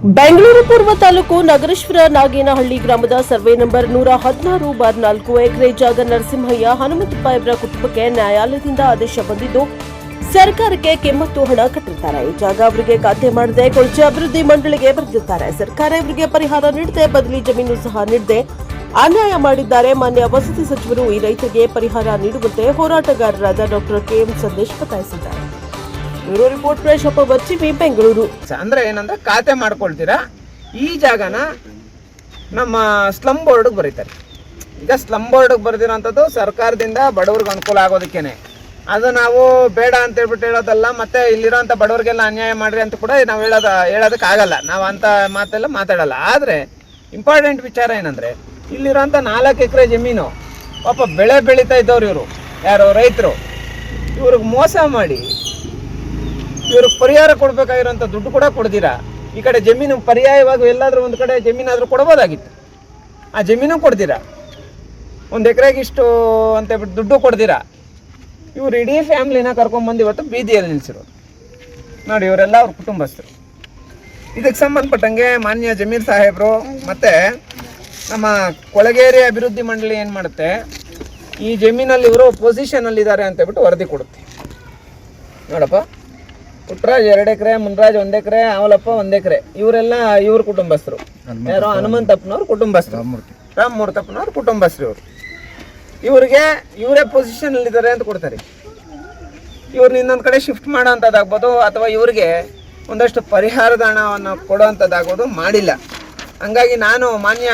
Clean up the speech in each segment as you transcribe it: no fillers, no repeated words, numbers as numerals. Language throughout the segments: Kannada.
ಬೆಂಗಳೂರು ಪೂರ್ವ ತಾಲೂಕು ನಗರೇಶ್ವರ ನಾಗೇನಹಳ್ಳಿ ಗ್ರಾಮದ ಸರ್ವೆ ನಂಬರ್ 116/4 ಎಕರೆ ಜಾಗ ನರಸಿಂಹಯ್ಯ ಹನುಮಂತಪ್ಪ ಇವರ ಕುಟುಂಬಕ್ಕೆ ನ್ಯಾಯಾಲಯದಿಂದ ಆದೇಶ ಬಂದಿದ್ದು ಸರ್ಕಾರಕ್ಕೆ ಕೆಮ್ಮತ್ತು ಹಣ ಕಟ್ಟಿದ್ದಾರೆ. ಈ ಜಾಗ ಅವರಿಗೆ ಖಾತೆ ಮಾಡದೆ ಕೊಳಚೆ ಅಭಿವೃದ್ಧಿ ಮಂಡಳಿಗೆ ಬರೆದಿದ್ದಾರೆ. ಸರ್ಕಾರ ಇವರಿಗೆ ಪರಿಹಾರ ನೀಡದೆ ಬದಲಿ ಜಮೀನು ಸಹ ನೀಡದೆ ಅನ್ಯಾಯ ಮಾಡಿದ್ದಾರೆ. ಮಾನ್ಯ ವಸತಿ ಸಚಿವರು ಈ ರೈತರಿಗೆ ಪರಿಹಾರ ನೀಡುವಂತೆ ಹೋರಾಟಗಾರರಾದ ಡಾಕ್ಟರ್ ಕೆಎಂ ಸಂದೇಶ್ ಒತ್ತಾಯಿಸಿದ್ದಾರೆ. Bureau report fresh up TV Bengaluru. ಅಂದ್ರೆ ಏನಂದ್ರೆ ಖಾತೆ ಮಾಡ್ಕೊಳ್ತೀರಾ, ಈ ಜಾಗನ ನಮ್ಮ ಸ್ಲಮ್ ಬೋರ್ಡ್ಗೆ ಬರೀತಾರೆ. ಈಗ ಸ್ಲಮ್ ಬೋರ್ಡ್ಗೆ ಬರೆದಿರೋಂಥದ್ದು ಸರ್ಕಾರದಿಂದ ಬಡವ್ರಿಗೆ ಅನುಕೂಲ ಆಗೋದಕ್ಕೇನೆ. ಅದು ನಾವು ಬೇಡ ಅಂತ ಹೇಳ್ಬಿಟ್ಟು ಹೇಳೋದಲ್ಲ, ಮತ್ತೆ ಇಲ್ಲಿರೋಂಥ ಬಡವ್ರಿಗೆಲ್ಲ ಅನ್ಯಾಯ ಮಾಡ್ರಿ ಅಂತ ಕೂಡ ನಾವು ಹೇಳೋದಕ್ಕಾಗಲ್ಲ. ನಾವು ಅಂಥ ಮಾತೆಲ್ಲ ಮಾತಾಡಲ್ಲ. ಆದರೆ ಇಂಪಾರ್ಟೆಂಟ್ ವಿಚಾರ ಏನಂದರೆ, ಇಲ್ಲಿರೋಂಥ 4 ಎಕರೆ ಜಮೀನು ಪಾಪ ಬೆಳೆ ಬೆಳೀತಾ ಇದ್ದವ್ರು ಇವರು, ಯಾರು ರೈತರು, ಇವ್ರಿಗೆ ಮೋಸ ಮಾಡಿ ಇವ್ರಿಗೆ ಪರಿಹಾರ ಕೊಡಬೇಕಾಗಿರೋಂಥ ದುಡ್ಡು ಕೂಡ ಕೊಡ್ದಿರಾ. ಈ ಕಡೆ ಜಮೀನು ಪರ್ಯಾಯವಾಗಿ ಎಲ್ಲಾದರೂ ಒಂದು ಕಡೆ ಜಮೀನಾದರೂ ಕೊಡ್ಬೋದಾಗಿತ್ತು, ಆ ಜಮೀನು ಕೊಡ್ದಿರಾ. 1 ಎಕರೆಗೆ ಇಷ್ಟು ಅಂತ ಹೇಳ್ಬಿಟ್ಟು ದುಡ್ಡು ಕೊಡ್ದಿರಾ. ಇವ್ರು ಇಡೀ ಫ್ಯಾಮ್ಲಿನ ಕರ್ಕೊಂಡ್ಬಂದು ಇವತ್ತು ಬೀದಿಯಲ್ಲಿ ನಿಲ್ಲಿಸಿರೋದು ನೋಡಿ. ಇವರೆಲ್ಲ ಅವ್ರ ಕುಟುಂಬಸ್ಥರು. ಇದಕ್ಕೆ ಸಂಬಂಧಪಟ್ಟಂಗೆ ಮಾನ್ಯ ಜಮೀರ್ ಸಾಹೇಬರು ಮತ್ತು ನಮ್ಮ ಕೊಳಗೇರಿ ಅಭಿವೃದ್ಧಿ ಮಂಡಳಿ ಏನು ಮಾಡುತ್ತೆ, ಈ ಜಮೀನಲ್ಲಿ ಇವರು ಪೊಸಿಷನಲ್ಲಿದ್ದಾರೆ ಅಂತ ಹೇಳ್ಬಿಟ್ಟು ವರದಿ ಕೊಡುತ್ತೆ. ನೋಡಪ್ಪ, ಪುಟ್ಟರಾಜ್ 2 ಎಕರೆ, ಮುನ್ರಾಜ್ 1 ಎಕರೆ, ಅವಲಪ್ಪ 1 ಎಕರೆ, ಇವರೆಲ್ಲ ಇವ್ರ ಕುಟುಂಬಸ್ಥರು. ಯಾರೋ ಹನುಮಂತಪ್ಪನವ್ರ ಕುಟುಂಬಸ್ಥರು, ರಾಮಮೂರ್ತಪ್ಪನವ್ರ ಕುಟುಂಬಸ್ಥರು. ಇವ್ರಿಗೆ ಇವರೇ ಪೊಸಿಷನಲ್ಲಿದ್ದಾರೆ ಅಂತ ಕೊಡ್ತಾರೆ. ಇವ್ರನ್ನ ಇನ್ನೊಂದು ಕಡೆ ಶಿಫ್ಟ್ ಮಾಡೋ ಅಂಥದ್ದಾಗ್ಬೋದು, ಅಥವಾ ಇವ್ರಿಗೆ ಒಂದಷ್ಟು ಪರಿಹಾರದ ಹಣವನ್ನು ಕೊಡೋ ಅಂಥದ್ದಾಗ್ಬೋದು, ಮಾಡಿಲ್ಲ. ಹಂಗಾಗಿ ನಾನು ಮಾನ್ಯ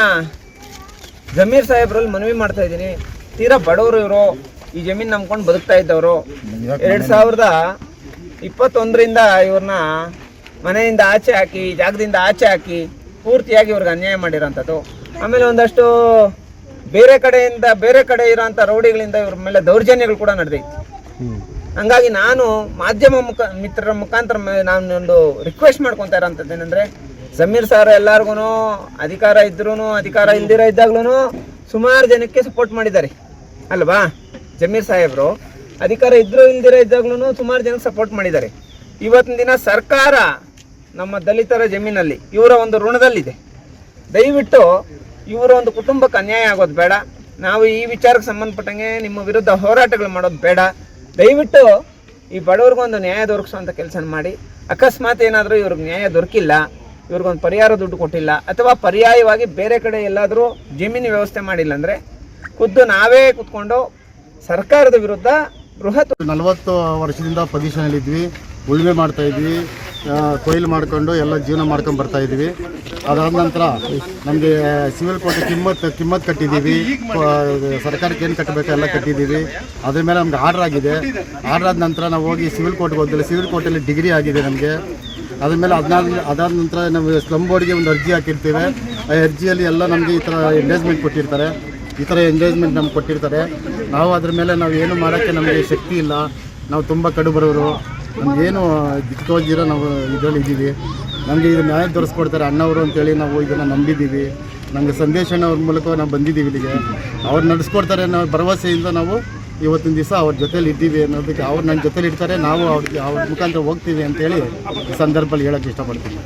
ಜಮೀರ್ ಸಾಹೇಬ್ರಲ್ಲಿ ಮನವಿ ಮಾಡ್ತಾ ಇದ್ದೀನಿ. ತೀರಾ ಬಡವರು ಇವರು, ಈ ಜಮೀನು ನಂಬ್ಕೊಂಡು ಬದುಕ್ತಾ ಇದ್ದವರು. 2021ರಿಂದ ಇವ್ರನ್ನ ಮನೆಯಿಂದ ಆಚೆ ಹಾಕಿ, ಜಾಗದಿಂದ ಆಚೆ ಹಾಕಿ ಪೂರ್ತಿಯಾಗಿ ಇವ್ರಿಗೆ ಅನ್ಯಾಯ ಮಾಡಿರೋಂಥದ್ದು. ಆಮೇಲೆ ಒಂದಷ್ಟು ಬೇರೆ ಕಡೆ ಇರೋಂಥ ರೌಡಿಗಳಿಂದ ಇವ್ರ ಮೇಲೆ ದೌರ್ಜನ್ಯಗಳು ಕೂಡ ನಡೆದೈತಿ. ಹಂಗಾಗಿ ನಾನು ಮಾಧ್ಯಮ ಮಿತ್ರರ ಮುಖಾಂತರ ನಾನೊಂದು ರಿಕ್ವೆಸ್ಟ್ ಮಾಡ್ಕೊತಾ ಇರೋಂಥದ್ದು ಏನಂದರೆ, ಜಮೀರ್ ಸಾರ್ ಎಲ್ಲರಿಗೂ ಅಧಿಕಾರ ಇದ್ರೂ ಅಧಿಕಾರ ಇಲ್ದಿರ ಇದ್ದಾಗ್ಲೂ ಸುಮಾರು ಜನಕ್ಕೆ ಸಪೋರ್ಟ್ ಮಾಡಿದ್ದಾರೆ ಅಲ್ವಾ. ಜಮೀರ್ ಸಾಹೇಬರು ಅಧಿಕಾರ ಇದ್ರೂ ಇಲ್ದಿರ ಇದ್ದಾಗ್ಲೂ ಸುಮಾರು ಜನಕ್ಕೆ ಸಪೋರ್ಟ್ ಮಾಡಿದ್ದಾರೆ. ಇವತ್ತಿನ ದಿನ ಸರ್ಕಾರ ನಮ್ಮ ದಲಿತರ ಜಮೀನಲ್ಲಿ ಇವರ ಒಂದು ಋಣದಲ್ಲಿದೆ. ದಯವಿಟ್ಟು ಇವರ ಒಂದು ಕುಟುಂಬಕ್ಕೆ ಅನ್ಯಾಯ ಆಗೋದು ಬೇಡ. ನಾವು ಈ ವಿಚಾರಕ್ಕೆ ಸಂಬಂಧಪಟ್ಟಂಗೆ ನಿಮ್ಮ ವಿರುದ್ಧ ಹೋರಾಟಗಳು ಮಾಡೋದು ಬೇಡ. ದಯವಿಟ್ಟು ಈ ಬಡವ್ರಿಗೊಂದು ನ್ಯಾಯ ದೊರಕಿಸುವಂಥ ಕೆಲಸ ಮಾಡಿ. ಅಕಸ್ಮಾತ್ ಏನಾದರೂ ಇವ್ರಿಗೆ ನ್ಯಾಯ ದೊರಕಿಲ್ಲ, ಇವ್ರಿಗೊಂದು ಪರಿಹಾರ ದುಡ್ಡು ಕೊಟ್ಟಿಲ್ಲ, ಅಥವಾ ಪರ್ಯಾಯವಾಗಿ ಬೇರೆ ಕಡೆ ಎಲ್ಲಾದರೂ ಜಮೀನು ವ್ಯವಸ್ಥೆ ಮಾಡಿಲ್ಲ ಅಂದರೆ ಖುದ್ದು ನಾವೇ ಕೂತ್ಕೊಂಡು ಸರ್ಕಾರದ ವಿರುದ್ಧ ಬೃಹತ್ 40 ವರ್ಷದಿಂದ ಪೊಸಿಷನಲ್ಲಿದ್ವಿ, ಉಳುಮೆ ಮಾಡ್ತಾಯಿದ್ವಿ, ಕೊಯ್ಲು ಮಾಡಿಕೊಂಡು ಎಲ್ಲ ಜೀವನ ಮಾಡ್ಕೊಂಡು ಬರ್ತಾಯಿದ್ವಿ. ಅದಾದ ನಂತರ ನಮಗೆ ಸಿವಿಲ್ ಕೋರ್ಟ್ ಕಿಮ್ಮತ್ತು ಕಟ್ಟಿದ್ದೀವಿ. ಸರ್ಕಾರಕ್ಕೆ ಏನು ಕಟ್ಟಬೇಕು ಎಲ್ಲ ಕಟ್ಟಿದ್ದೀವಿ. ಅದ್ರ ಮೇಲೆ ನಮ್ಗೆ ಆರ್ಡರ್ ಆಗಿದೆ. ಆರ್ಡರ್ ಆದ ನಂತರ ನಾವು ಹೋಗಿ ಸಿವಿಲ್ ಕೋರ್ಟ್ಗೆ ಹೋಗ್ತಿಲ್ಲ. ಸಿವಿಲ್ ಕೋರ್ಟಲ್ಲಿ ಡಿಗ್ರಿ ಆಗಿದೆ ನಮಗೆ. ಅದ್ರ ಮೇಲೆ ಅದಾದ ನಂತರ ನಾವು ಸ್ಲಮ್ ಬೋರ್ಡ್ಗೆ ಒಂದು ಅರ್ಜಿ ಹಾಕಿರ್ತೇವೆ. ಆ ಅರ್ಜಿಯಲ್ಲಿ ಎಲ್ಲ ನಮಗೆ ಈ ಥರ ಎಂಗೇಜ್ಮೆಂಟ್ ಕೊಟ್ಟಿರ್ತಾರೆ. ನಮ್ಗೆ ಕೊಟ್ಟಿರ್ತಾರೆ. ನಾವು ಅದ್ರ ಮೇಲೆ ನಾವು ಏನು ಮಾಡೋಕ್ಕೆ ನಮಗೆ ಶಕ್ತಿ ಇಲ್ಲ. ನಾವು ತುಂಬ ಕಡು ಬರೋರು, ನಮಗೇನು ದಿಕ್ಕೋದಿರೋ ನಾವು ಇದರಲ್ಲಿ ಇದ್ದೀವಿ. ನಮಗೆ ಇದು ನ್ಯಾಯ ತೋರಿಸ್ಕೊಡ್ತಾರೆ ಅಣ್ಣವರು ಅಂತೇಳಿ ನಾವು ಇದನ್ನು ನಂಬಿದ್ದೀವಿ. ನಮಗೆ ಸಂದೇಶನ ಅವ್ರ ಮೂಲಕ ನಾವು ಬಂದಿದ್ದೀವಿ ಇಲ್ಲಿಗೆ. ಅವ್ರು ನಡೆಸ್ಕೊಡ್ತಾರೆ ನಾವು ಭರವಸೆಯಿಂದ ನಾವು ಇವತ್ತಿನ ದಿವಸ ಅವ್ರ ಜೊತೇಲಿ ಇದ್ದೀವಿ ಅನ್ನೋದಕ್ಕೆ. ಅವ್ರು ನನ್ನ ಜೊತೇಲಿ ಇರ್ತಾರೆ, ನಾವು ಅವ್ರ ಮುಖಾಂತರ ಹೋಗ್ತೀವಿ ಅಂತೇಳಿ ಈ ಸಂದರ್ಭದಲ್ಲಿ ಹೇಳೋಕ್ಕೆ ಇಷ್ಟಪಡ್ತೀನಿ.